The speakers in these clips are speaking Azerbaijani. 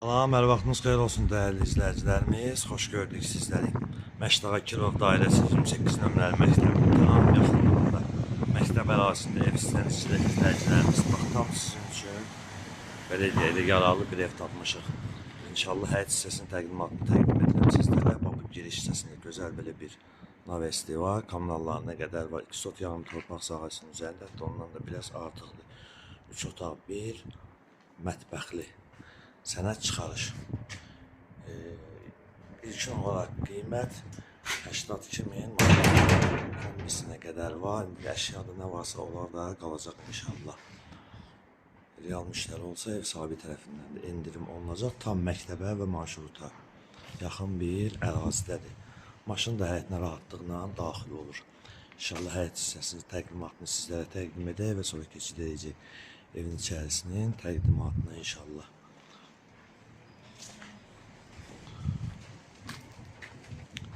Salam, hər vaxtınız xeyir olsun dəyərli izləyicilərimiz. Xoş gördük sizləri. Məşdağa Kirov dairəsi 28 nömrəli məktəbin yaxınlığında məktəb ərazisində ev istəyən izləyicilərimiz bax tam sizin üçün belə deyək, yararlı bir ev tapmışıq. İnşallah həyat hissəsinin təqdimatını təqdim edirəm sizlərə. Bu giriş hissəsində gözəl belə bir navesti var. Kommunallarına qədər var. 2 sot yarım torpaq sahəsinin üzərində, ondan da biraz artıqdır. 3 otaq, 1 mətbəxli. Sənəd çıxarış. İlkin olaraq qiymət 82.000 kombisinə qədər var. Əşyada nə varsa onlar da qalacaq inşallah. Real müştəri olsa ev sahibi tərəfindən də endirim olunacaq. Tam məktəbə və marşruta yaxın bir ərazidədir. Maşın da həyətinə rahatlıqla daxil olur. İnşallah həyət hissəsinin təqdimatını sizlərə təqdim edək və sonra keçidəcək evin içərisinin təqdimatını inşallah.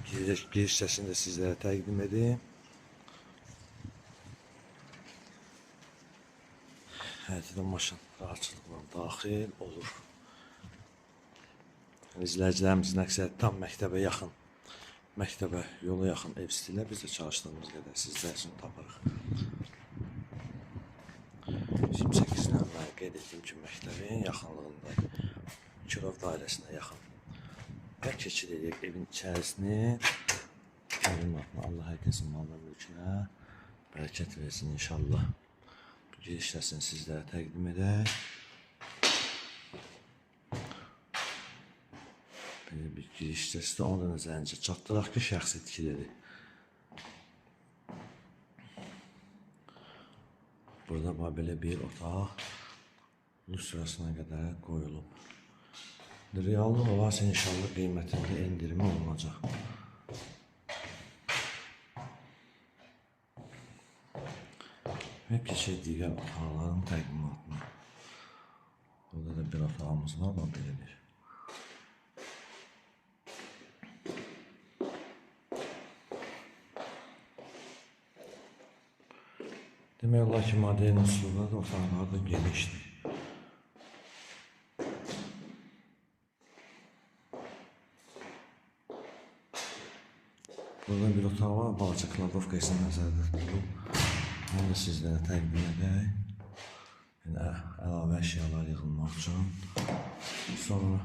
Giriş hissəsini də sizlərə təqdim edeyim. Həyətdə maşın rahatçılıqla daxil olur. İzləyicilərimizin əksəriyyəti tam məktəbə yaxın, məktəbə yola yaxın ev istəyirlər. Biz də çalışdığımız qədər sizlər üçün taparıq. 28 nömrəni qeyd etdiyim ki, məktəbin yaxınlığında Kirov dairəsinə yaxın. Və keçid edək evin içərisini. Allah hər kəsin malına mülkünə bərəkət versin inşallah. Bu giriş hissəsini sizlərə təqdim edək. Belə bir giriş hissəsi də onu da nəzərincə çatdıraq ki, şəxsi itkiləri. Burada belə bir otaq lüstrasına qədər qoyulub. Reallıq olarsa inşallah qiymətində endirimi olunacaq. Və keçək digər otaqların təqdimatına. Burada da bir otağımız var, o belə bir. Demək olar ki, modern üsulda da otaqlar da genişdir. Burada bir otaq var, balaca kladovka isə nəzərdə tutulub. Onu da sizlərə təqdim edək. Əlavə əşyalar yığılmaq üçün. Sonra